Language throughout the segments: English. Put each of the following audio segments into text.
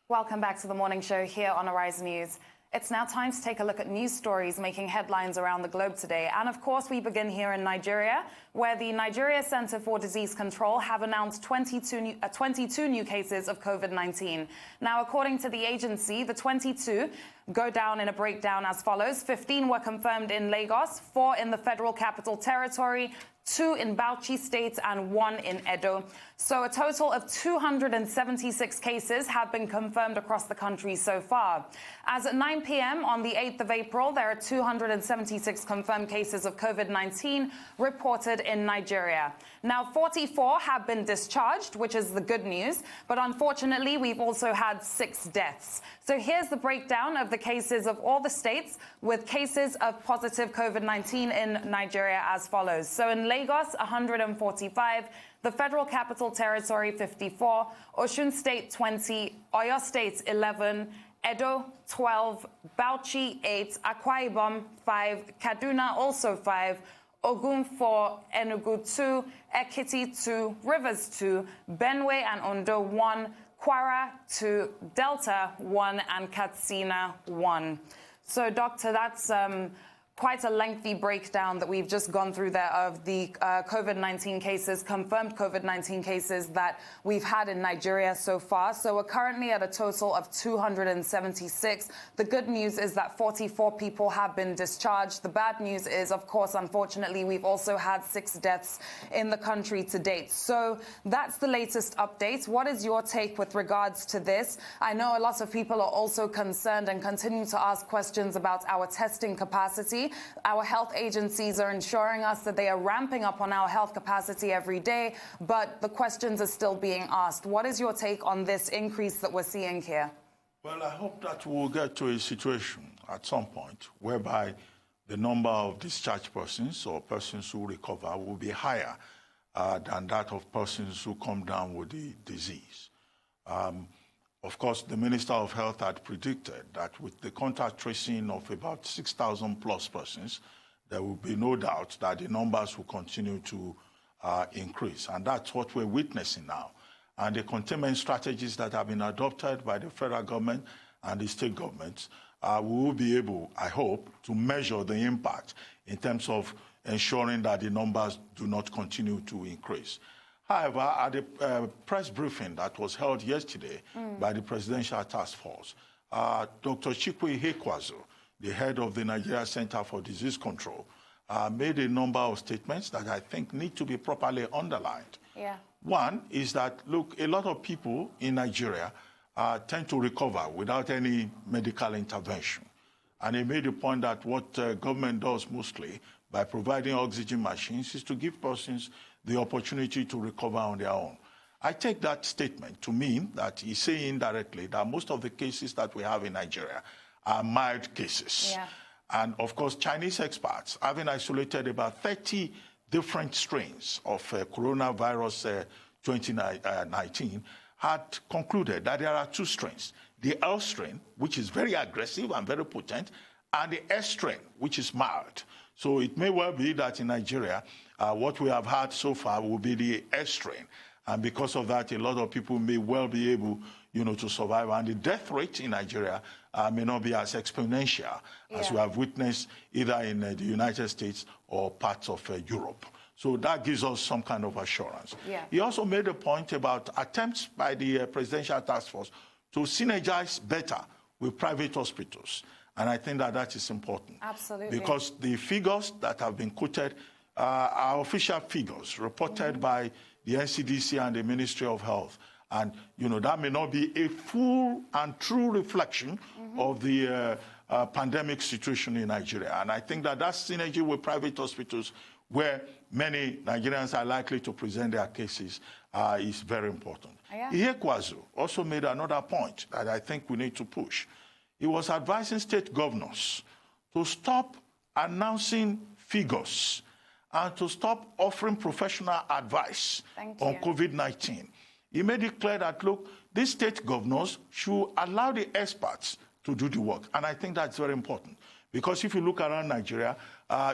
Welcome back to the morning show here on Arise News. It's now time to take a look at news stories making headlines around the globe today. And of course, we begin here in Nigeria, where the Nigeria Center for Disease Control have announced 22 new cases of COVID-19. Now, according to the agency, the 22 go down in a breakdown as follows. 15 were confirmed in Lagos, 4 in the Federal Capital Territory, 2 in Bauchi State and 1 in Edo. So a total of 276 cases have been confirmed across the country so far. As at 9 p.m. on the 8th of April, there are 276 confirmed cases of COVID-19 reported in Nigeria. Now, 44 have been discharged, which is the good news, but unfortunately, we've also had 6 deaths. So here's the breakdown of the cases of all the states with cases of positive COVID-19 in Nigeria as follows. So in Lagos, 145, the Federal Capital Territory, 54, Osun State, 20, Oyo State, 11, Edo, 12, Bauchi, 8, Akwa Ibom, 5, Kaduna, also 5, Ogun 4, Enugu 2, Ekiti 2, Rivers 2, Benue and Ondo 1, Kwara 2, Delta 1, and Katsina 1. So, Doctor, that's quite a lengthy breakdown that we've just gone through there of the COVID-19 cases, confirmed COVID-19 cases that we've had in Nigeria so far. So we're currently at a total of 276. The good news is that 44 people have been discharged. The bad news is, of course, unfortunately, we've also had 6 deaths in the country to date. So that's the latest update. What is your take with regards to this? I know a lot of people are also concerned and continue to ask questions about our testing capacity. Our health agencies are ensuring us that they are ramping up on our health capacity every day, but the questions are still being asked. What is your take on this increase that we're seeing here? Well, I hope that we'll get to a situation at some point whereby the number of discharged persons or persons who recover will be higher than that of persons who come down with the disease. Of course, the Minister of Health had predicted that with the contact tracing of about 6,000 plus persons, there will be no doubt that the numbers will continue to increase. And that's what we're witnessing now. And the containment strategies that have been adopted by the federal government and the state governments, we will be able, I hope, to measure the impact in terms of ensuring that the numbers do not continue to increase. However, at the press briefing that was held yesterday by the Presidential Task Force, Dr. Chikwe Ihekwezu, the head of the Nigeria Center for Disease Control, made a number of statements that I think need to be properly underlined. Yeah. One is that, look, a lot of people in Nigeria tend to recover without any medical intervention. And he made the point that what government does mostly by providing oxygen machines is to give persons the opportunity to recover on their own. I take that statement to mean that he's saying indirectly that most of the cases that we have in Nigeria are mild cases. Yeah. And of course, Chinese experts, having isolated about 30 different strains of coronavirus 2019, had concluded that there are 2 strains. The L strain, which is very aggressive and very potent, and the S strain, which is mild. So it may well be that in Nigeria, what we have had so far will be the S strain. And because of that, a lot of people may well be able, to survive. And the death rate in Nigeria may not be as exponential as we have witnessed either in the United States or parts of Europe. So that gives us some kind of assurance. Yeah. He also made a point about attempts by the Presidential Task Force to synergize better with private hospitals. And I think that that is important. Absolutely. Because the figures that have been quoted are official figures reported by the NCDC and the Ministry of Health. And, that may not be a full and true reflection of the pandemic situation in Nigeria. And I think that that synergy with private hospitals, where many Nigerians are likely to present their cases, is very important. Ihekwezu also made another point that I think we need to push. He was advising state governors to stop announcing figures and to stop offering professional advice on COVID-19. He made it clear that, look, these state governors should allow the experts to do the work. And I think that's very important. Because if you look around Nigeria,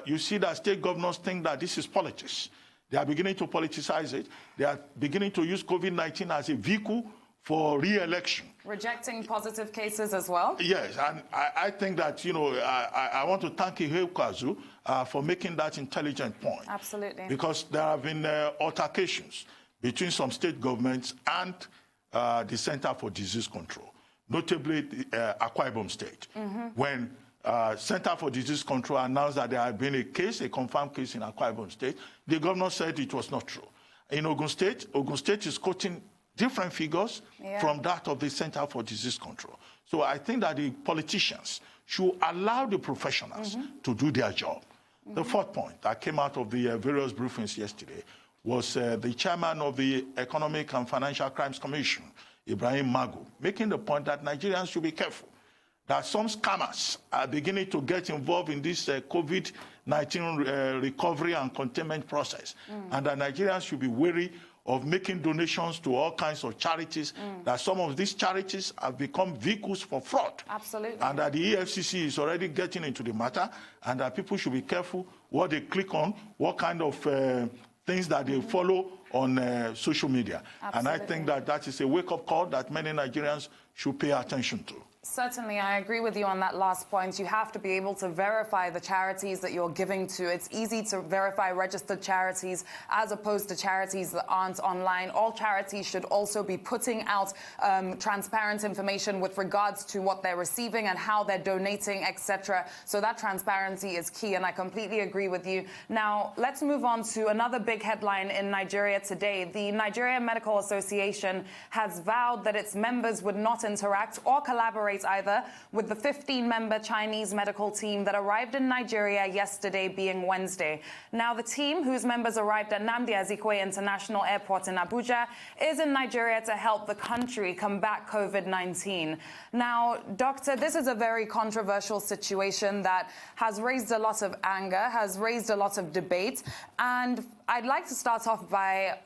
you see that state governors think that this is politics. They are beginning to politicize it. They are beginning to use COVID-19 as a vehicle for re-election. Rejecting positive cases as well? Yes, and I think that, I want to thank Ihe Kwazu for making that intelligent point. Absolutely. Because there have been altercations between some state governments and the Center for Disease Control, notably the Akwa Ibom State, when Center for Disease Control announced that there had been a confirmed case in Akwa Ibom State. The governor said it was not true. In Ogun State is quoting different figures from that of the Center for Disease Control. So I think that the politicians should allow the professionals to do their job. The fourth point that came out of the various briefings yesterday was the chairman of the Economic and Financial Crimes Commission, Ibrahim Magu, making the point that Nigerians should be careful, that some scammers are beginning to get involved in this COVID-19 recovery and containment process, and that Nigerians should be wary of making donations to all kinds of charities, that some of these charities have become vehicles for fraud. Absolutely. And that the EFCC is already getting into the matter, and that people should be careful what they click on, what kind of things that they follow on social media. Absolutely. And I think that that is a wake-up call that many Nigerians should pay attention to. Certainly, I agree with you on that last point. You have to be able to verify the charities that you're giving to. It's easy to verify registered charities as opposed to charities that aren't online. All charities should also be putting out transparent information with regards to what they're receiving and how they're donating, etc. So that transparency is key, and I completely agree with you. Now, let's move on to another big headline in Nigeria today. The Nigeria Medical Association has vowed that its members would not interact or collaborate either with the 15-member Chinese medical team that arrived in Nigeria yesterday, being Wednesday. Now, the team, whose members arrived at Nnamdi Azikiwe International Airport in Abuja, is in Nigeria to help the country combat COVID-19. Now, Doctor, this is a very controversial situation that has raised a lot of anger, has raised a lot of debate, and I'd like to start off by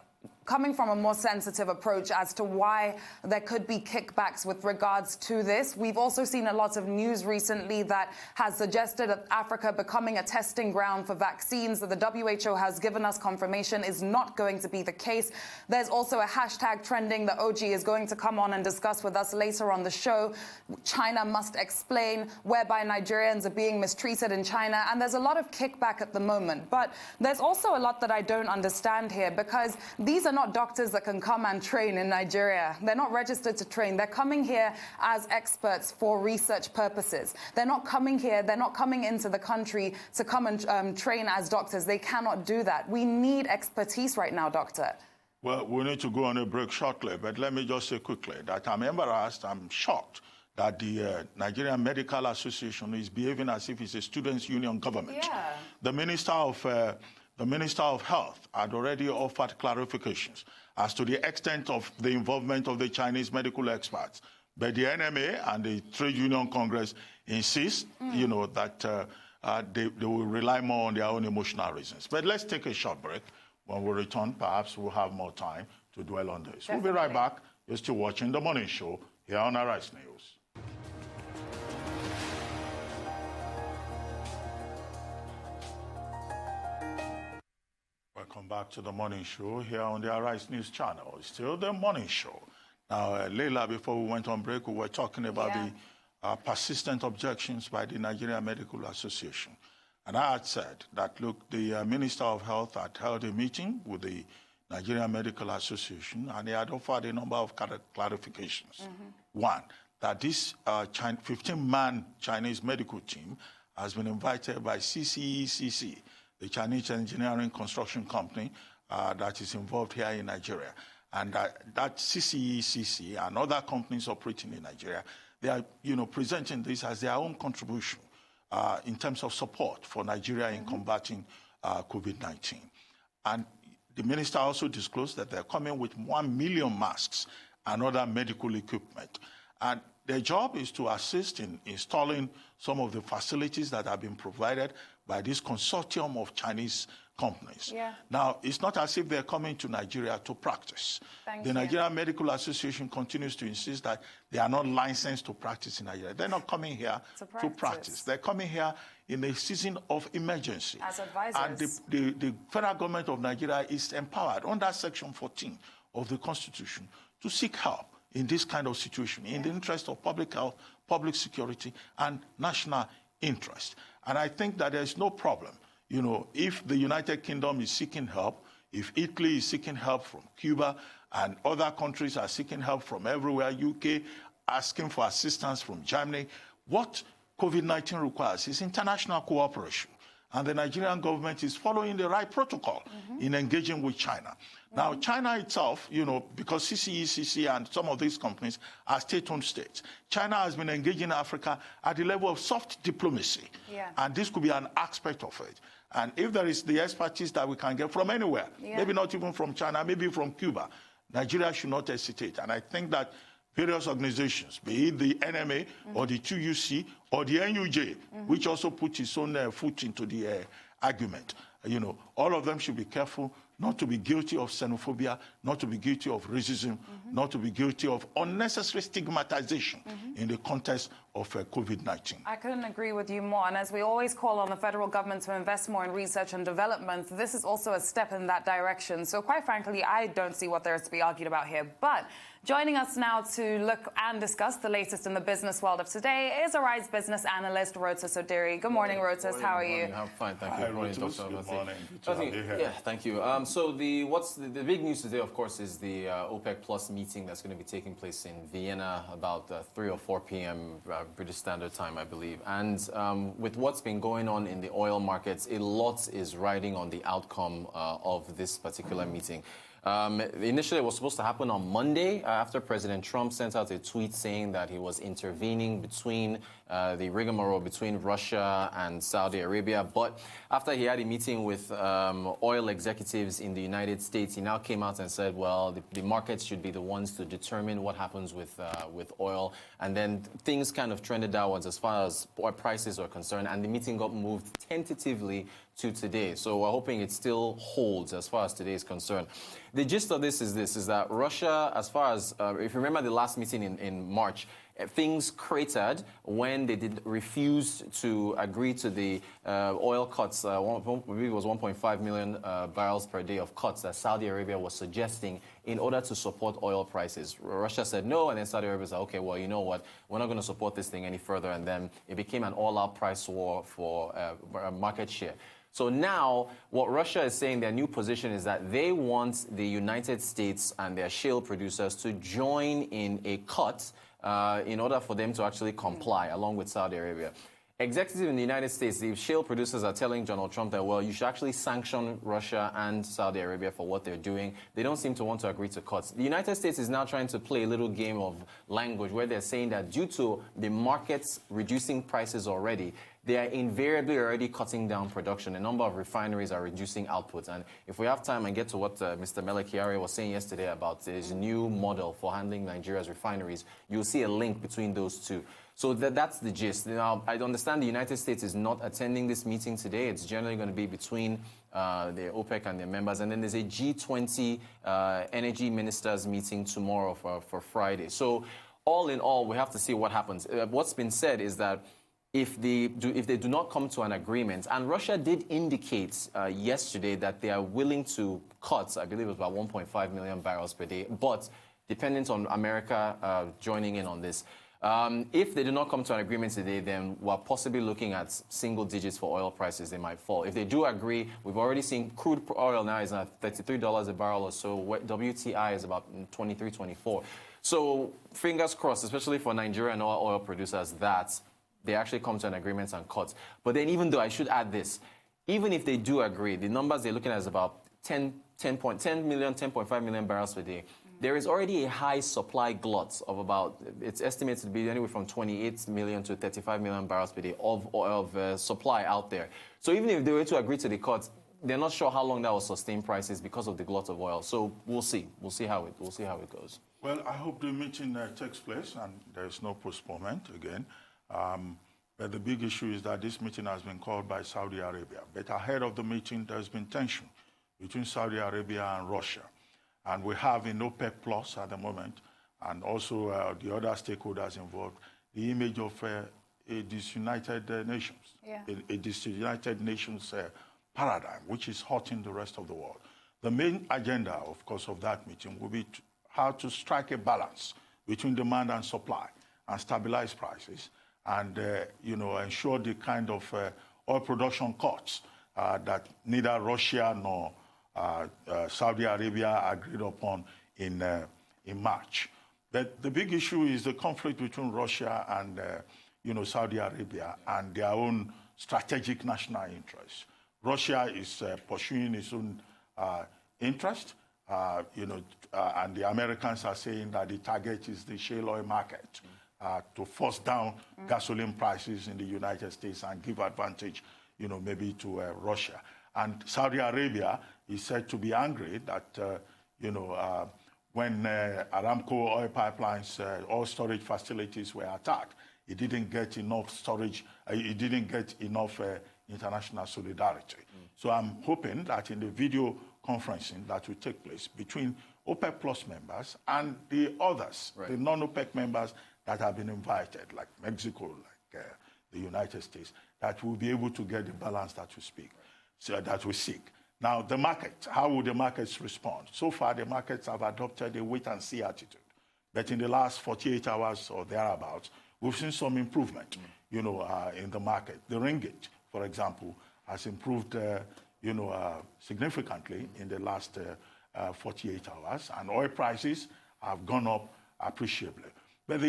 coming from a more sensitive approach as to why there could be kickbacks with regards to this. We've also seen a lot of news recently that has suggested that Africa becoming a testing ground for vaccines that the WHO has given us confirmation is not going to be the case. There's also a hashtag trending that OG is going to come on and discuss with us later on the show. China must explain, whereby Nigerians are being mistreated in China. And there's a lot of kickback at the moment. But there's also a lot that I don't understand here, because these are not doctors that can come and train in Nigeria. They're not registered to train. They're coming here as experts for research purposes. They're not coming here, they're not coming into the country to come and train as doctors. They cannot do that. We need expertise right now, Doctor. Well, we need to go on a break shortly, but let me just say quickly that I'm embarrassed, I'm shocked that the Nigerian Medical Association is behaving as if it's a students' union government. Yeah. The Minister of Health had already offered clarifications as to the extent of the involvement of the Chinese medical experts. But the NMA and the Trade Union Congress insist, that they will rely more on their own emotional reasons. But let's take a short break. When we return, perhaps we'll have more time to dwell on this. Definitely. We'll be right back. You're still watching The Morning Show here on Arise News. Welcome back to The Morning Show here on the Arise News channel. It's still The Morning Show. Now, Leila, before we went on break, we were talking about the persistent objections by the Nigerian Medical Association. And I had said that, look, the Minister of Health had held a meeting with the Nigerian Medical Association, and he had offered a number of clarifications. One, that this 15-man Chinese medical team has been invited by CCECC, the Chinese engineering construction company that is involved here in Nigeria. And that CCECC and other companies operating in Nigeria, they are, presenting this as their own contribution in terms of support for Nigeria in combating COVID-19. And the minister also disclosed that they're coming with 1 million masks and other medical equipment. And their job is to assist in installing some of the facilities that have been provided by this consortium of Chinese companies. Yeah. Now, it's not as if they're coming to Nigeria to practice. The Nigerian Medical Association continues to insist that they are not licensed to practice in Nigeria. They're not coming here to practice. They're coming here in a season of emergency. As advisors. And the federal government of Nigeria is empowered under Section 14 of the Constitution to seek help in this kind of situation, in the interest of public health, public security, and national interest. And I think that there's no problem, if the United Kingdom is seeking help, if Italy is seeking help from Cuba, and other countries are seeking help from everywhere, UK asking for assistance from Germany, what COVID-19 requires is international cooperation. And the Nigerian government is following the right protocol in engaging with China. Now, China itself, because CCECC and some of these companies are state-owned states, China has been engaging Africa at the level of soft diplomacy. Yeah. And this could be an aspect of it. And if there is the expertise that we can get from anywhere, maybe not even from China, maybe from Cuba, Nigeria should not hesitate. And I think that various organizations, be it the NMA or the 2UC or the NUJ, which also put its own foot into the argument, all of them should be careful not to be guilty of xenophobia, not to be guilty of racism, not to be guilty of unnecessary stigmatization in the context of COVID-19. I couldn't agree with you more. And as we always call on the federal government to invest more in research and development, this is also a step in that direction. So quite frankly, I don't see what there is to be argued about here. But joining us now to look and discuss the latest in the business world of today is Arise business analyst Rotus Odiri. Good morning, Rotus. How are you? I'm fine, thank you. Hi, Rotus. Good morning. Good to have you here. Yeah, thank you. So the big news today, of course, is the OPEC Plus meeting that's going to be taking place in Vienna about 3 or 4 p.m. British Standard Time, I believe. And with what's been going on in the oil markets, a lot is riding on the outcome of this particular meeting. Initially, it was supposed to happen on Monday after President Trump sent out a tweet saying that he was intervening between the rigmarole between Russia and Saudi Arabia. But after he had a meeting with oil executives in the United States, he now came out and said, well, the markets should be the ones to determine what happens with oil. And then things kind of trended downwards as far as oil prices are concerned. And the meeting got moved tentatively to today. So we're hoping it still holds as far as today is concerned. The gist of this is that Russia, as far as, if you remember the last meeting in March, things cratered when they refused to agree to the oil cuts. I believe it was 1.5 million barrels per day of cuts that Saudi Arabia was suggesting in order to support oil prices. Russia said no, and then Saudi Arabia said, okay, well, you know what, we're not going to support this thing any further. And then it became an all-out price war for market share. So now what Russia is saying, their new position is that they want the United States and their shale producers to join in a cut in order for them to actually comply along with Saudi Arabia. Executives in the United States, the shale producers are telling Donald Trump that, well, you should actually sanction Russia and Saudi Arabia for what they're doing. They don't seem to want to agree to cuts. The United States is now trying to play a little game of language where they're saying that due to the markets reducing prices already, they are invariably already cutting down production. A number of refineries are reducing output. And if we have time and get to what Mr. Mele Kyari was saying yesterday about his new model for handling Nigeria's refineries, you'll see a link between those two. So that's the gist. Now, I understand the United States is not attending this meeting today. It's generally going to be between the OPEC and their members. And then there's a G20 energy ministers meeting tomorrow for Friday. So all in all, we have to see what happens. What's been said is that if they do not come to an agreement, and Russia did indicate yesterday that they are willing to cut, I believe it was about 1.5 million barrels per day, but dependent on America joining in on this. If they do not come to an agreement today, then we're possibly looking at single digits for oil prices. They might fall. If they do agree, we've already seen crude oil now is at $33 a barrel or so. WTI is about 23, 24. So fingers crossed, especially for Nigeria and all oil producers, that they actually come to an agreement and cuts. But then even though, I should add this, even if they do agree, the numbers they're looking at is about 10.5 million barrels per day. There is already a high supply glut of about, it's estimated to be anywhere from 28 million to 35 million barrels per day of supply out there. So even if they were to agree to the cuts, they're not sure how long that will sustain prices because of the glut of oil. So we'll see. We'll see how it goes. Well, I hope the meeting takes place and there's no postponement again. But the big issue is that this meeting has been called by Saudi Arabia. But ahead of the meeting, there's been tension between Saudi Arabia and Russia. And we have in OPEC Plus at the moment, and also the other stakeholders involved, the image of a disunited nations, a disunited nations paradigm, which is hurting the rest of the world. The main agenda, of course, of that meeting will be how to strike a balance between demand and supply and stabilize prices and, ensure the kind of oil production cuts that neither Russia nor Saudi Arabia agreed upon in March. But the big issue is the conflict between Russia and, Saudi Arabia and their own strategic national interests. Russia is pursuing its own interest, and the Americans are saying that the target is the shale oil market to force down gasoline prices in the United States and give advantage, maybe to Russia. And Saudi Arabia is said to be angry that, when Aramco oil pipelines, oil storage facilities were attacked, it didn't get enough storage, it didn't get enough international solidarity. So I'm hoping that in the video conferencing that will take place between OPEC Plus members and the others, the non-OPEC members that have been invited, like Mexico, like the United States, that we'll be able to get the balance that we speak, so that we seek. Now, the market, how will the markets respond? So far, the markets have adopted a wait-and-see attitude. But in the last 48 hours or thereabouts, we've seen some improvement, in the market. The ringgit, for example, has improved, significantly in the last 48 hours, and oil prices have gone up appreciably. But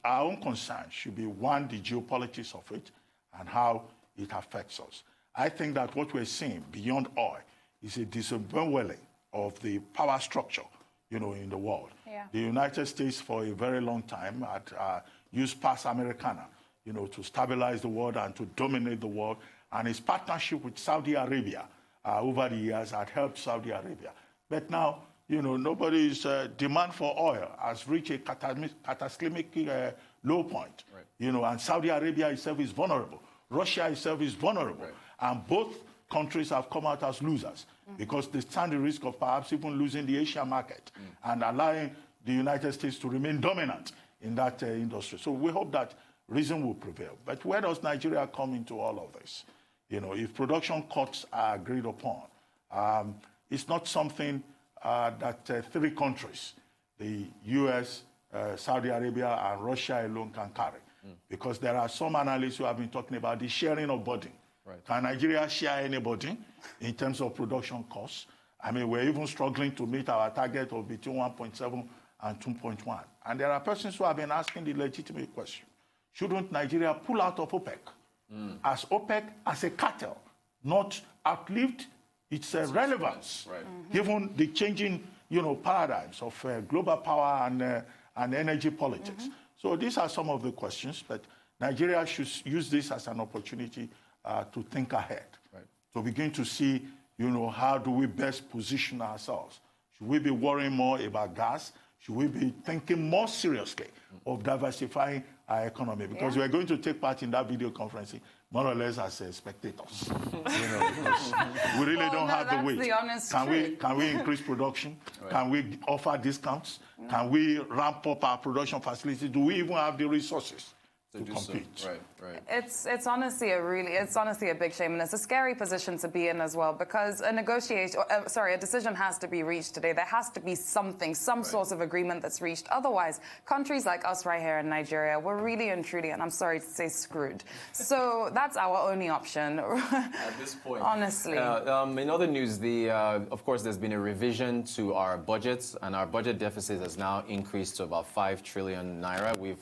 our own concern should be, one, the geopolitics of it and how it affects us. I think that what we're seeing beyond oil is a dismantling of the power structure, in the world. Yeah. The United States, for a very long time, had used Pax Americana, to stabilize the world and to dominate the world. And its partnership with Saudi Arabia over the years had helped Saudi Arabia. But now, nobody's demand for oil has reached a cataclysmic low point. Right. And Saudi Arabia itself is vulnerable. Russia itself is vulnerable. Right. And both countries have come out as losers because they stand the risk of perhaps even losing the Asian market and allowing the United States to remain dominant in that industry. So we hope that reason will prevail. But where does Nigeria come into all of this? If production cuts are agreed upon, it's not something that three countries, the U.S., Saudi Arabia, and Russia alone can carry. Because there are some analysts who have been talking about the sharing of burden. Right. Can Nigeria share anybody in terms of production costs? I mean, we're even struggling to meet our target of between 1.7 and 2.1. And there are persons who have been asking the legitimate question. Shouldn't Nigeria pull out of OPEC? As OPEC, as a cartel, not outlived its relevance, given the changing, paradigms of global power and energy politics. So these are some of the questions, but Nigeria should use this as an opportunity to think ahead, to begin to see, how do we best position ourselves? Should we be worrying more about gas? Should we be thinking more seriously of diversifying our economy? Because we're going to take part in that video conferencing more or less as spectators. We really don't have the weight. The honest truth. Can we increase production? Can we offer discounts? Can we ramp up our production facilities? Do we even have the resources to compete? So. Right. It's honestly a big shame, and it's a scary position to be in as well, because a decision has to be reached today. There has to be some sort of agreement that's reached. Otherwise, countries like us right here in Nigeria, we're really and truly, and I'm sorry to say, screwed. So that's our only option at this point. Honestly. In other news, of course, there's been a revision to our budgets, and our budget deficit has now increased to about 5 trillion naira. We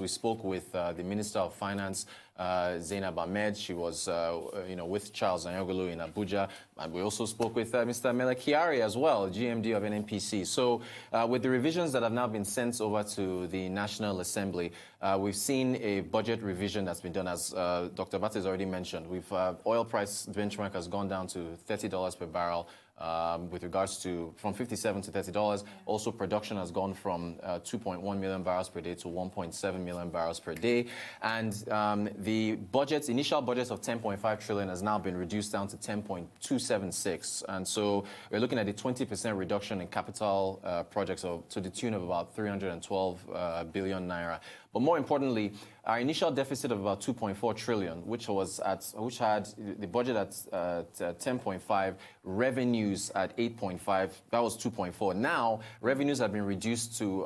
spoke with the Minister of Finance, Zainab Ahmed. She was, with Charles Anyogolu in Abuja. And we also spoke with Mr. Mele Kyari as well, GMD of NNPC. So with the revisions that have now been sent over to the National Assembly, we've seen a budget revision that's been done, as Dr. Bates has already mentioned. Oil price benchmark has gone down to $30 per barrel. With regards to from $57 to $30. Also, production has gone from 2.1 million barrels per day to 1.7 million barrels per day. And the initial budget of 10.5 trillion has now been reduced down to 10.276. And so we're looking at a 20% reduction in capital projects to the tune of about 312 billion naira. But more importantly, our initial deficit of about 2.4 trillion, which had the budget at 10.5, revenues at 8.5, that was 2.4. Now revenues have been reduced to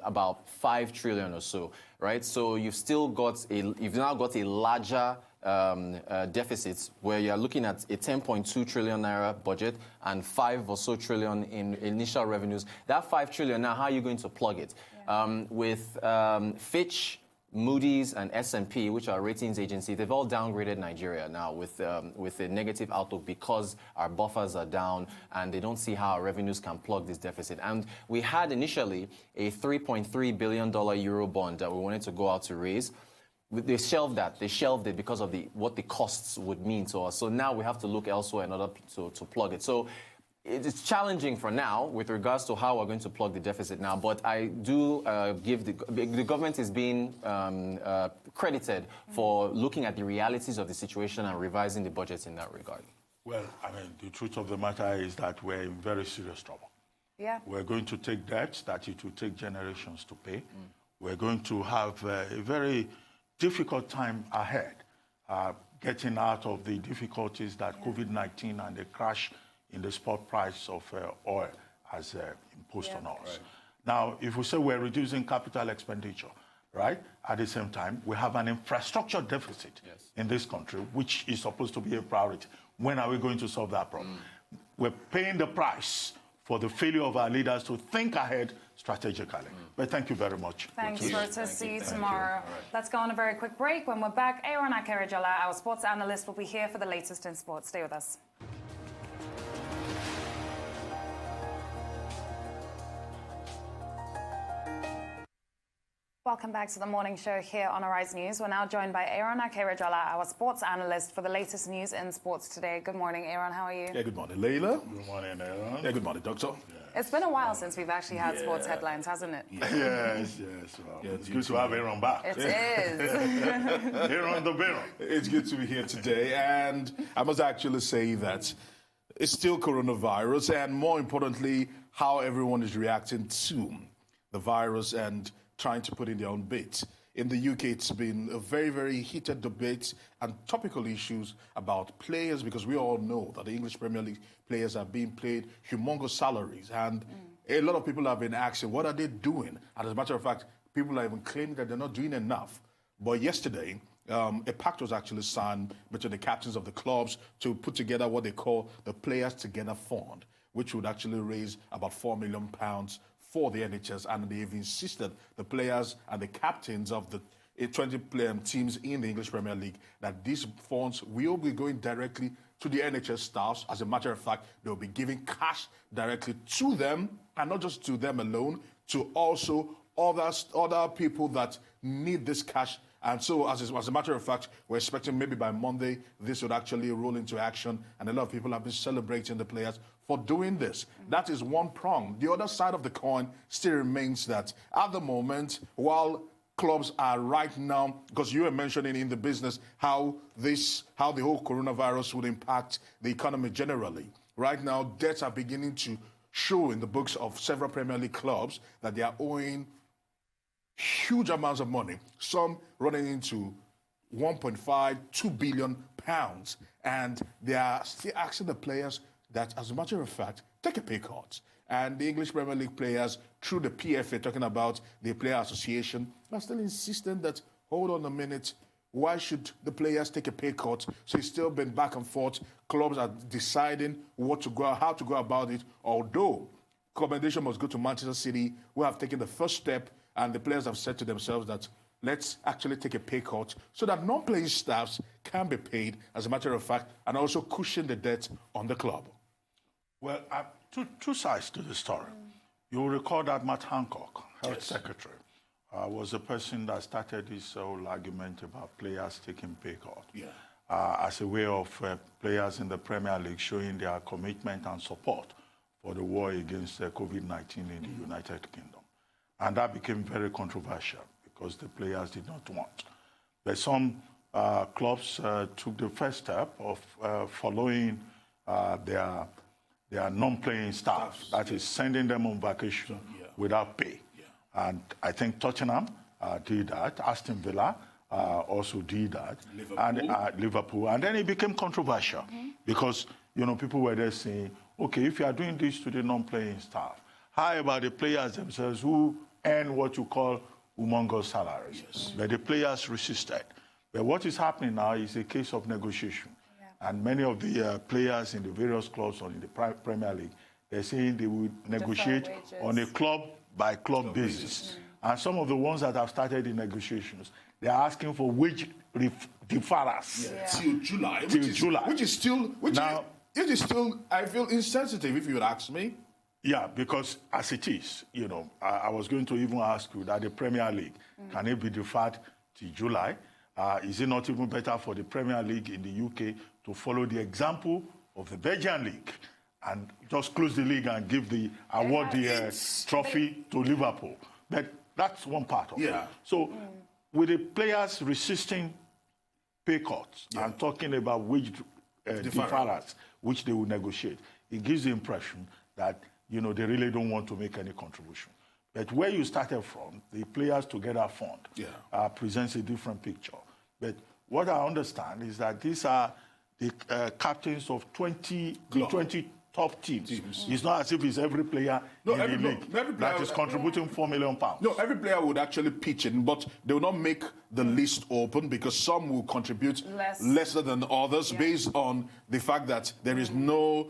about 5 trillion or so, right? So you've now got a larger deficits where you're looking at a 10.2 trillion naira budget and 5 or so trillion in initial revenues. That 5 trillion, now how are you going to plug it? Yeah. With Fitch, Moody's and S&P, which are ratings agencies, they've all downgraded Nigeria now with a negative outlook because our buffers are down and they don't see how our revenues can plug this deficit. And we had initially a $3.3 billion Euro bond that we wanted to go out to raise. They shelved that. They shelved it because of what the costs would mean to us. So now we have to look elsewhere in order to plug it. So it's challenging for now with regards to how we're going to plug the deficit now. But I do give the government is being credited for looking at the realities of the situation and revising the budgets in that regard. Well, I mean, the truth of the matter is that we're in very serious trouble. Yeah. We're going to take debts that it will take generations to pay. We're going to have a very difficult time ahead, getting out of the difficulties that COVID-19 and the crash in the spot price of oil has imposed on us. Right. Now, if we say we're reducing capital expenditure, right, at the same time, we have an infrastructure deficit in this country, which is supposed to be a priority. When are we going to solve that problem? We're paying the price for the failure of our leaders to think ahead strategically. But thank you very much. Thanks, Rosa. See you tomorrow. Right. Let's go on a very quick break. When we're back, Aaron Akerejola, our sports analyst, will be here for the latest in sports. Stay with us. Welcome back to the morning show here on Arise News. We're now joined by Aaron Akerejola, our sports analyst, for the latest news in sports today. Good morning, Aaron. How are you? Yeah, good morning, Leila. Good morning, Aaron. Yeah, good morning, Doctor. It's been a while since we've actually had sports headlines, hasn't it? Yes. Well, it's good to have Aaron back. It is. Aaron the Baron. It's good to be here today, and I must actually say that it's still coronavirus, and more importantly, how everyone is reacting to the virus and trying to put in their own bit. In the UK, it's been a very, very heated debate and topical issues about players, because we all know that the English Premier League players are being paid humongous salaries. And a lot of people have been asking, what are they doing? And as a matter of fact, people are even claiming that they're not doing enough. But yesterday, a pact was actually signed between the captains of the clubs to put together what they call the Players Together Fund, which would actually raise about £4 million for the NHS, and they've insisted, the players and the captains of the 20 teams in the English Premier League, that these funds will be going directly to the NHS staffs. As a matter of fact, they'll be giving cash directly to them, and not just to them alone, to also other people that need this cash. And so, as a matter of fact, we're expecting maybe by Monday, this would actually roll into action. And a lot of people have been celebrating the players for doing this. That is one prong. The other side of the coin still remains that at the moment, while clubs are right now, because you were mentioning in the business how the whole coronavirus would impact the economy generally. Right now, debts are beginning to show in the books of several Premier League clubs that they are owing huge amounts of money, some running into 1.5, 2 billion pounds. And they are still asking the players that, as a matter of fact, take a pay cut. And the English Premier League players, through the PFA, talking about the Player Association, are still insisting that, hold on a minute, why should the players take a pay cut? So it's still been back and forth. Clubs are deciding how to go about it, although commendation must go to Manchester City, who have taken the first step, and the players have said to themselves that let's actually take a pay cut so that non-playing staffs can be paid, as a matter of fact, and also cushion the debt on the club. Well, two sides to the story. You'll recall that Matt Hancock, Health Secretary, was the person that started this whole argument about players taking pay cut. As a way of players in the Premier League showing their commitment and support for the war against COVID-19 in the United Kingdom. And that became very controversial because the players did not want. But some clubs took the first step of following their non-playing staff, that is sending them on vacation without pay. And I think Tottenham did that. Aston Villa also did that. Liverpool. And Liverpool. And then it became controversial because, people were there saying, okay, if you are doing this to the non-playing staff, how about the players themselves who earn what you call humongous salaries? Yes. But the players resisted. But what is happening now is a case of negotiation. Yeah. And many of the players in the various clubs or in the Premier League, they're saying they will negotiate on a club-by-club basis. And some of the ones that have started the negotiations, they're asking for wage deferrals. Yeah. Till July. Which is still, I feel, insensitive, if you would ask me. Yeah, because as it is, I was going to even ask you that the Premier League, can it be deferred to July? Is it not even better for the Premier League in the UK to follow the example of the Belgian League and just close the league and give the award the trophy to Liverpool? But that's one part of it. So with the players resisting pay cuts and talking about wage deferrals, which they will negotiate, it gives the impression that they really don't want to make any contribution. But where you started from, the Players Together Fund presents a different picture. But what I understand is that these are the captains of 20 top teams. It's not as if it's every player in the league that is contributing £4 million. No, every player would actually pitch in, but they will not make the list open because some will contribute lesser than others based on the fact that there's no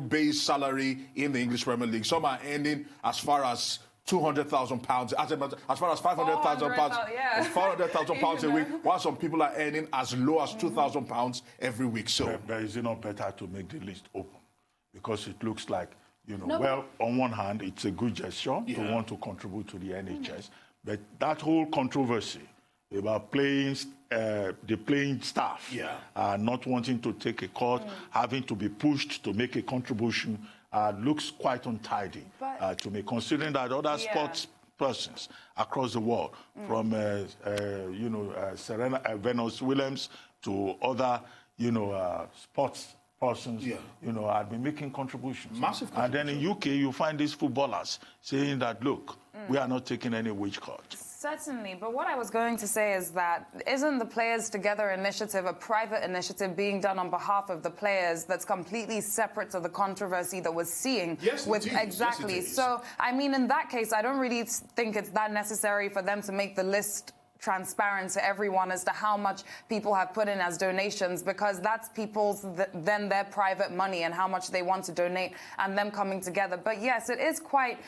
base salary in the English Premier League. Some are earning as far as £200,000, as far as £500,000, £400,000 a week, while some people are earning as low as £2,000 every week. So, but is it not better to make the list open? Because it looks like, on one hand, it's a good gesture to want to contribute to the NHS, but that whole controversy about the playing staff not wanting to take a cut, having to be pushed to make a contribution, looks quite untidy to me, considering that other sports persons across the world, from Serena Venus Williams to other, sports persons, had been making contributions. Massive contributions. And then in UK, you find these footballers saying that, look, we are not taking any wage cuts. Certainly, but what I was going to say is that isn't the Players Together initiative a private initiative being done on behalf of the players that's completely separate to the controversy that we're seeing? Yes, exactly. Yes, so, I mean, in that case, I don't really think it's that necessary for them to make the list transparent to everyone as to how much people have put in as donations, because that's people's then their private money and how much they want to donate and them coming together. But yes, it is quite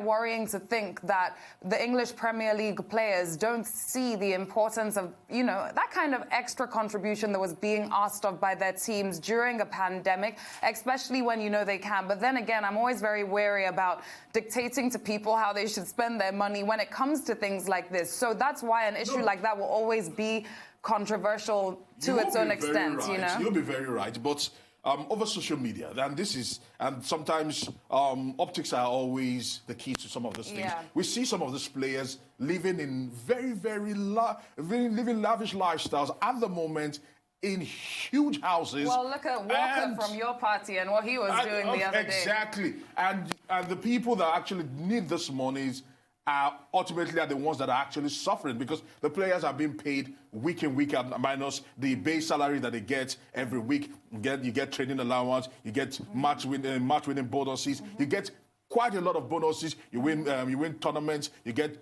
worrying to think that the English Premier League players don't see the importance of that kind of extra contribution that was being asked of by their teams during a pandemic, especially when they can. But then again, I'm always very wary about dictating to people how they should spend their money when it comes to things like this. So that's why an issue like that will always be controversial to its own extent. You'll be very right, but over social media, and sometimes optics are always the key to some of these things. We see some of these players living in living lavish lifestyles at the moment, in huge houses. Well, look at Walker from your party and what he was doing the other day. Exactly. And the people that actually need this monies are ultimately the ones that are actually suffering, because the players are being paid week in, week out, minus the base salary that they get every week. You get training allowance, you get match winning bonuses, you get quite a lot of bonuses. You win tournaments, you get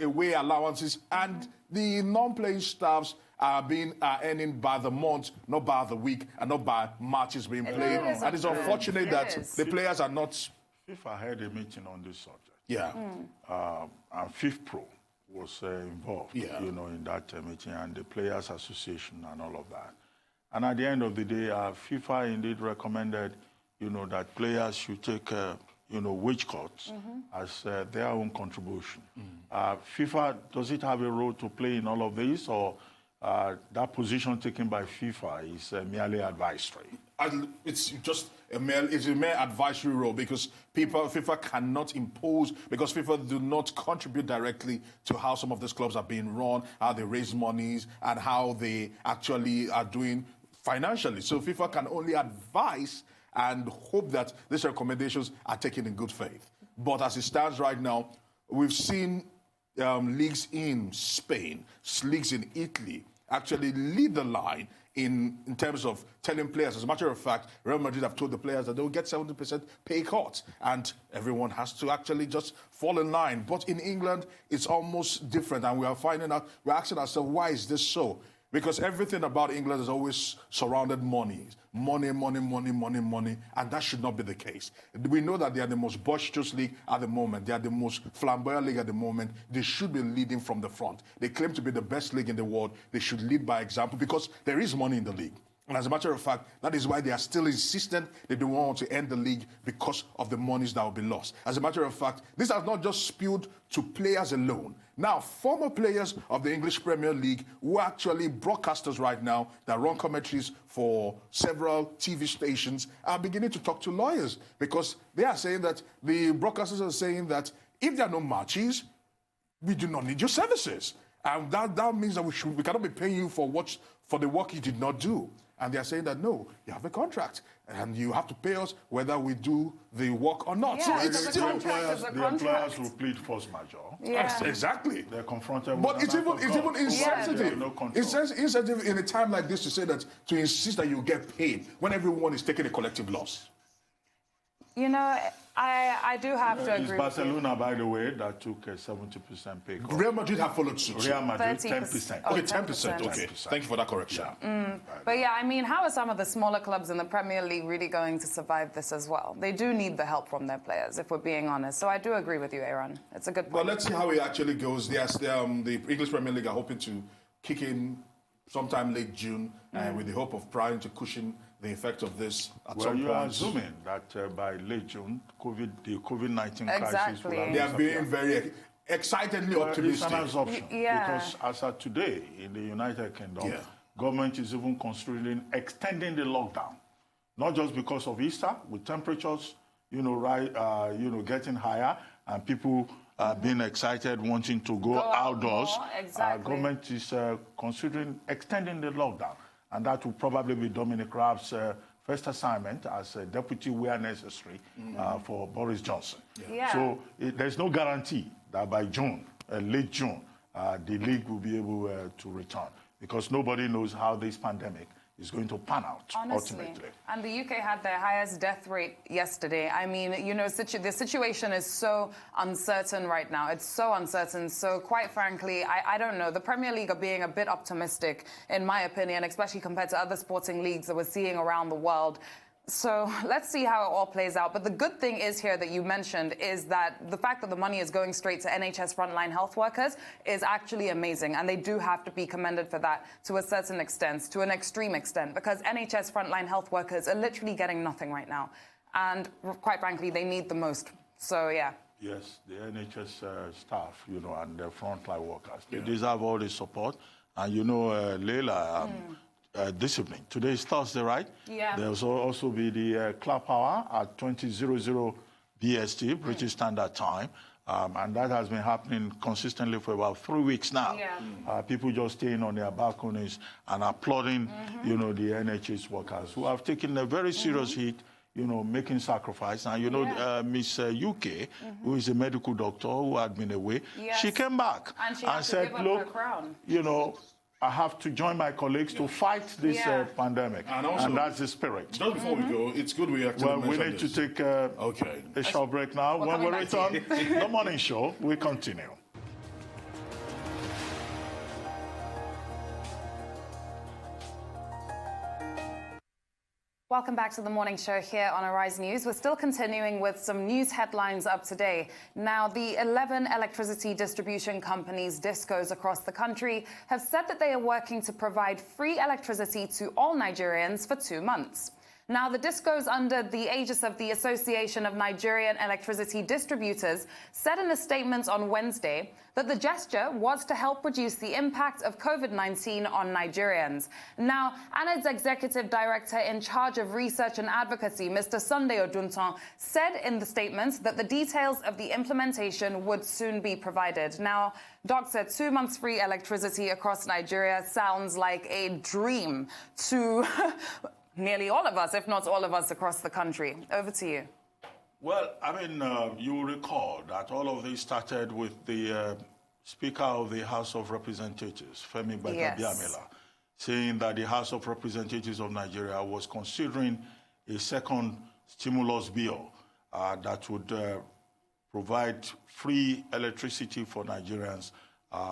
away allowances, and the non-playing staffs are earning by the month, not by the week, and not by matches being played. And it's unfortunate that the players are not. FIFA had a meeting on this subject. And FIFPro was involved, in that meeting, and the Players Association and all of that. And at the end of the day, FIFA indeed recommended, that players should take, wage cuts as their own contribution. FIFA, does it have a role to play in all of this, or that position taken by FIFA is merely advisory? It's just a mere advisory role, because FIFA cannot impose, because FIFA do not contribute directly to how some of these clubs are being run, how they raise monies, and how they actually are doing financially. So FIFA can only advise and hope that these recommendations are taken in good faith. But as it stands right now, we've seen leagues in Spain, leagues in Italy, actually lead the line in terms of telling players. As a matter of fact, Real Madrid have told the players that they will get 70% pay cuts, and everyone has to actually just fall in line. But in England, it's almost different, and we are finding out, we're asking ourselves, why is this so? Because everything about England is always surrounded money, and that should not be the case. We know that they are the most boisterous league at the moment. They are the most flamboyant league at the moment. They should be leading from the front. They claim to be the best league in the world. They should lead by example because there is money in the league. And as a matter of fact, that is why they are still insistent they don't want to end the league because of the monies that will be lost. As a matter of fact, this has not just spilled to players alone. Now, former players of the English Premier League who are actually broadcasters right now that run commentaries for several TV stations are beginning to talk to lawyers because they are saying that the broadcasters are saying that if there are no matches, we do not need your services. And that means that we cannot be paying you for the work you did not do. And they are saying that, no, you have a contract, and you have to pay us whether we do the work or not. Yeah, so it's the still... employers will plead force majeure. Yeah. Exactly. They're confronted with But it's even insensitive. No control. It's insensitive in a time like this to say that, to insist that you get paid when everyone is taking a collective loss. You know, I do have to agree It's with Barcelona, by the way, that took a 70% pay cut. Real Madrid have followed suit. Real Madrid, 30%. 10%. Oh, Okay, 10%. Okay, 10%. thank you for that correction. But yeah, I mean, how are some of the smaller clubs in the Premier League really going to survive this as well? They do need the help from their players, if we're being honest. So I do agree with you, Aaron. It's a good point. Well, let's see how it actually goes. Yes, the English Premier League are hoping to kick in sometime late June, with the hope of trying to cushion the effect of this at Well, some you point. are assuming that by late June, the COVID-19 crisis Exactly. will have They are being disappeared. very excitedly Well, optimistic. It's an assumption. Yeah. Because as of today, in the United Kingdom, Yeah. government is even considering extending the lockdown. Not just because of Easter, with temperatures, getting higher, and people being excited, wanting to go out outdoors. more, exactly. Government is considering extending the lockdown. And that will probably be Dominic Raab's first assignment as a deputy where necessary for Boris Johnson. Yeah. So there's no guarantee that by June, late June, the league will be able to return because nobody knows how this pandemic is going to pan out ultimately. And the UK had their highest death rate yesterday. I mean, you know, the situation is so uncertain right now. It's so uncertain. So quite frankly, I don't know. The Premier League are being a bit optimistic, in my opinion, especially compared to other sporting leagues that we're seeing around the world. So let's see how it all plays out. But the good thing is here that you mentioned is that the fact that the money is going straight to NHS frontline health workers is actually amazing. And they do have to be commended for that to a certain extent, to an extreme extent, because NHS frontline health workers are literally getting nothing right now. And quite frankly, they need the most. So, yeah. Yes, the NHS staff, and the frontline workers, they deserve all the support. And, Leila, this evening, today is Thursday, right? Yeah. There will also be the clap hour at 20:00 BST, British Standard Time. And that has been happening consistently for about 3 weeks now. Yeah. People just staying on their balconies and applauding, the NHS workers who have taken a very serious hit, making sacrifice. And, Miss UK, who is a medical doctor who had been away, Yes. she came back And she had to said, give up look, her crown. I have to join my colleagues to fight this pandemic. And that's the spirit. Just before we go, it's good we actually Well, we mentioned need this. to take a short break now. We're When we coming back return, the morning show will continue. Welcome back to the morning show here on Arise News. We're still continuing with some news headlines up today. Now, the 11 electricity distribution companies, DISCOs, across the country have said that they are working to provide free electricity to all Nigerians for 2 months. Now, the DISCOs, under the aegis of the Association of Nigerian Electricity Distributors, said in a statement on Wednesday that the gesture was to help reduce the impact of COVID-19 on Nigerians. Now, ANED's executive director in charge of research and advocacy, Mr. Sunday Odunton, said in the statement that the details of the implementation would soon be provided. Now, Doctor, 2 months free electricity across Nigeria sounds like a dream to nearly all of us, if not all of us, across the country. Over to you. Well, you will recall that all of this started with the Speaker of the House of Representatives, Femi Yes. Gbagbabiamila, saying that the House of Representatives of Nigeria was considering a second stimulus bill that would provide free electricity for Nigerians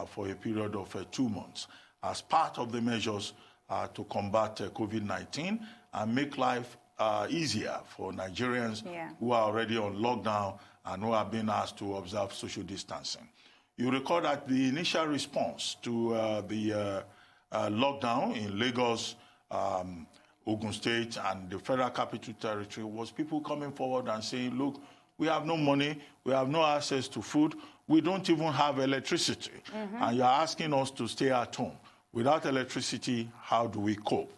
for a period of 2 months as part of the measures to combat COVID-19 and make life easier for Nigerians who are already on lockdown and who have been asked to observe social distancing. You recall that the initial response to the lockdown in Lagos, Ogun State, and the Federal Capital Territory was people coming forward and saying, look, we have no money, we have no access to food, we don't even have electricity, and you're asking us to stay at home. Without electricity, how do we cope?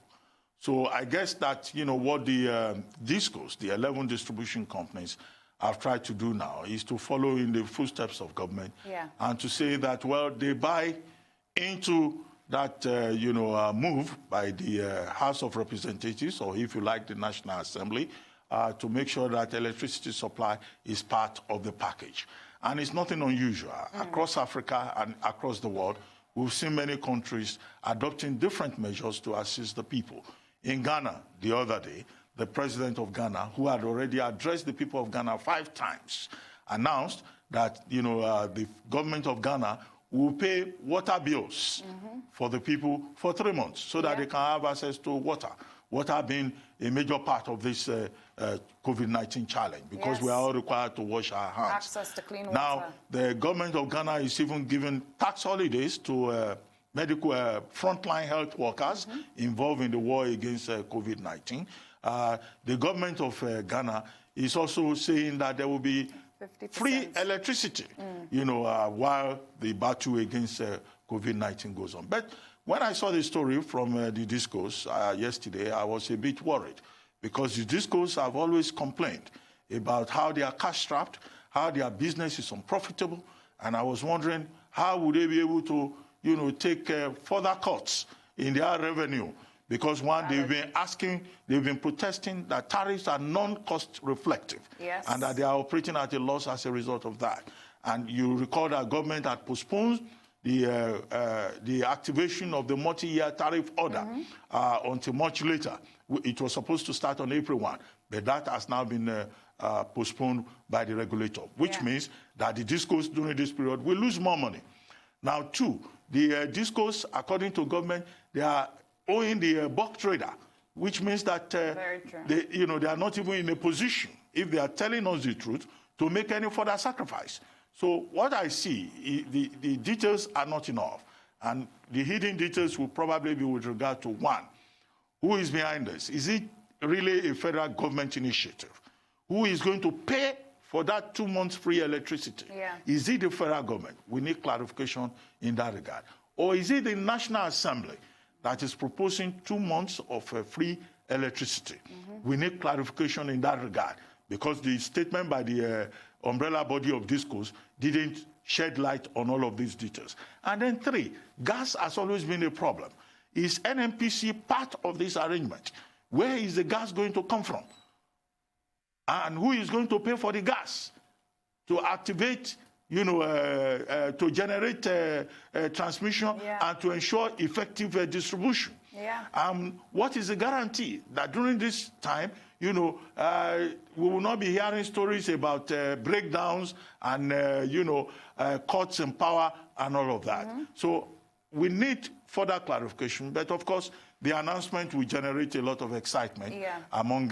So I guess that, you know, what the DISCOs, the 11 distribution companies, have tried to do now is to follow in the footsteps of government and to say that, well, they buy into that, move by the House of Representatives, or if you like, the National Assembly, to make sure that electricity supply is part of the package. And it's nothing unusual. Across Africa and across the world, we've seen many countries adopting different measures to assist the people. In Ghana, the other day, the president of Ghana, who had already addressed the people of Ghana 5 times, announced that, the government of Ghana will pay water bills for the people for 3 months so that they can have access to water. Water being a major part of this COVID-19 challenge, because we are all required to wash our hands. Access to clean water. Now, the government of Ghana is even giving tax holidays to medical frontline health workers involved in the war against COVID-19. The government of Ghana is also saying that there will be 50%. free electricity, while the battle against COVID-19 goes on. But when I saw the story from the DISCOs yesterday, I was a bit worried, because the DISCOs have always complained about how they are cash-strapped, how their business is unprofitable, and I was wondering how would they be able to, take further cuts in their revenue, because they've been protesting that tariffs are non-cost reflective, and that they are operating at a loss as a result of that. And you recall that government had postponed the activation of the multi-year tariff order until much later. It was supposed to start on April 1, but that has now been postponed by the regulator, which means that the DISCOs during this period will lose more money. Now, 2, the DISCOs, according to government, they are owing the bulk trader, which means that they are not even in a position, if they are telling us the truth, to make any further sacrifice. So what I see, the details are not enough. And the hidden details will probably be with regard to, 1, who is behind this? Is it really a federal government initiative? Who is going to pay for that 2 months free electricity? Is it the federal government? We need clarification in that regard. Or is it the National Assembly that is proposing 2 months of free electricity? We need clarification in that regard, because the statement by the umbrella body of DISCOs didn't shed light on all of these details. And then 3, gas has always been a problem. Is NNPC part of this arrangement? Where is the gas going to come from? And who is going to pay for the gas to activate, to generate transmission and to ensure effective distribution? What is the guarantee that during this time, we will not be hearing stories about breakdowns and, cuts in power and all of that? So we need further clarification. But of course, the announcement will generate a lot of excitement among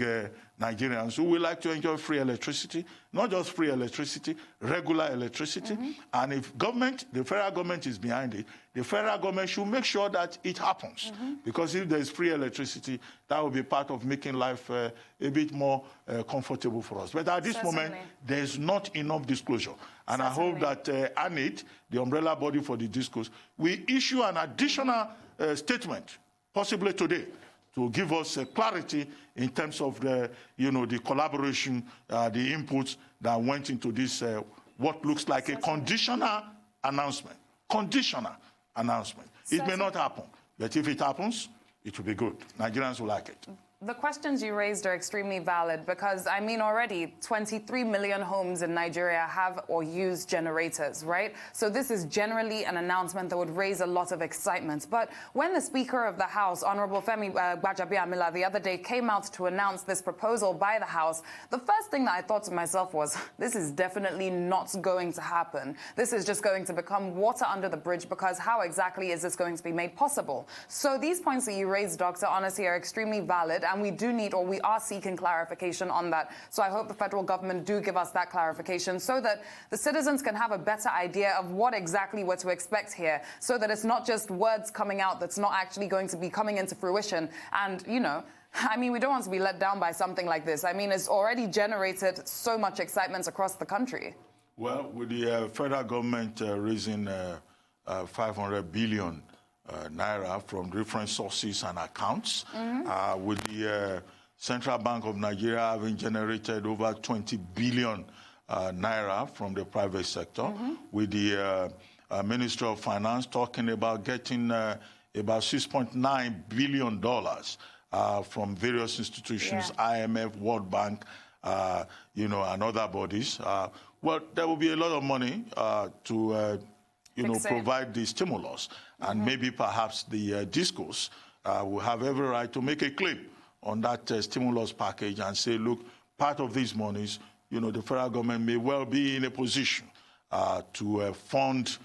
Nigerians who would like to enjoy free electricity, not just free electricity, regular electricity. And if the federal government is behind it, the federal government should make sure that it happens. Because if there's free electricity, that will be part of making life a bit more comfortable for us. But at this moment, there's not enough disclosure. And I hope that ANIT, the umbrella body for the DISCOs, will issue an additional statement, possibly today, to give us clarity in terms of the collaboration, the inputs that went into this, what looks like a conditional announcement. Conditional announcement. It may not happen, but if it happens, it will be good. Nigerians will like it. The questions you raised are extremely valid because, I mean, already 23 million homes in Nigeria have or use generators, right? So this is generally an announcement that would raise a lot of excitement. But when the Speaker of the House, Honorable Femi Gbajabiamila, the other day came out to announce this proposal by the House, the first thing that I thought to myself was, this is definitely not going to happen. This is just going to become water under the bridge because how exactly is this going to be made possible? So these points that you raised, Dr. Honestly, are extremely valid. And we do need, or we are seeking clarification on that. So I hope the federal government do give us that clarification so that the citizens can have a better idea of what exactly we're to expect here, so that it's not just words coming out that's not actually going to be coming into fruition. And, you know, I mean, we don't want to be let down by something like this. I mean, it's already generated so much excitement across the country. Well, with the federal government raising 500 billion naira from different sources and accounts, with the Central Bank of Nigeria having generated over 20 billion naira from the private sector, with the Ministry of Finance talking about getting about $6.9 billion from various institutions, IMF, World Bank, you know, and other bodies. Well, there will be a lot of money to provide the stimulus. And maybe perhaps the discos will have every right to make a claim on that stimulus package and say, look, part of these monies, you know, the federal government may well be in a position to fund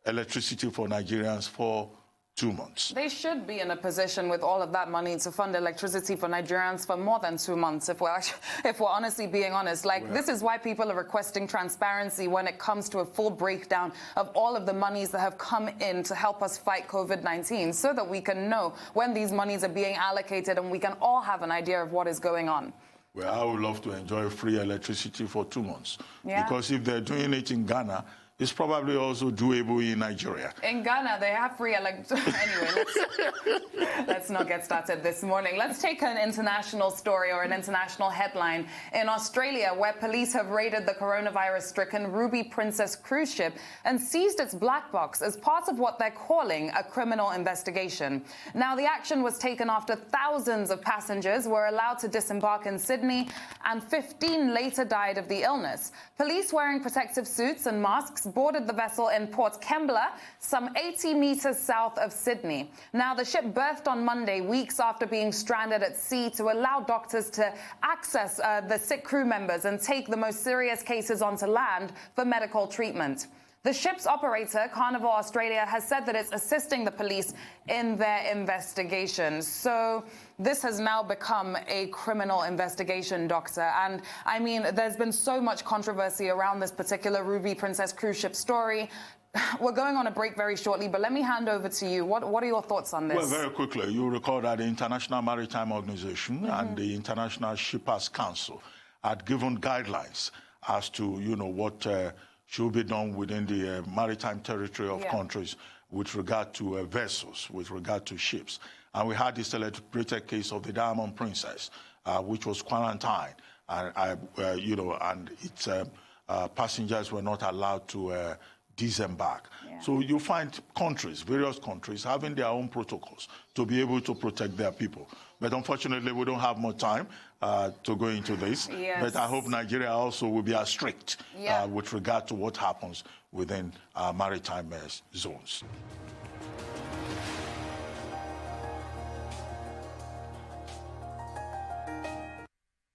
electricity for Nigerians for 2 months. They should be in a position with all of that money to fund electricity for Nigerians for more than 2 months, if we're honestly being honest. Like, this is why people are requesting transparency when it comes to a full breakdown of all of the monies that have come in to help us fight COVID-19, so that we can know when these monies are being allocated and we can all have an idea of what is going on. Well, I would love to enjoy free electricity for 2 months. Yeah. Because if they're doing it in Ghana, it's probably also doable in Nigeria. In Ghana, they have free electricity. Anyway, let's not get started this morning. Let's take an international story or an international headline. In Australia, where police have raided the coronavirus-stricken Ruby Princess cruise ship and seized its black box as part of what they're calling a criminal investigation. Now, the action was taken after thousands of passengers were allowed to disembark in Sydney, and 15 later died of the illness. Police wearing protective suits and masks boarded the vessel in Port Kembla, some 80 meters south of Sydney. Now, the ship berthed on Monday, weeks after being stranded at sea, to allow doctors to access the sick crew members and take the most serious cases onto land for medical treatment. The ship's operator, Carnival Australia, has said that it's assisting the police in their investigation. So this has now become a criminal investigation, Doctor. And I mean, there's been so much controversy around this particular Ruby Princess cruise ship story. We're going on a break very shortly, but let me hand over to you. What are your thoughts on this? Well, very quickly, you recall that the International Maritime Organization and the International Shippers Council had given guidelines as to, you know, what should be done within the maritime territory of countries with regard to vessels, with regard to ships. And we had this celebrated case of the Diamond Princess, which was quarantined, and its passengers were not allowed to disembark. So you find countries, various countries, having their own protocols to be able to protect their people. But unfortunately, we don't have more time to go into this. But I hope Nigeria also will be as strict with regard to what happens within maritime zones.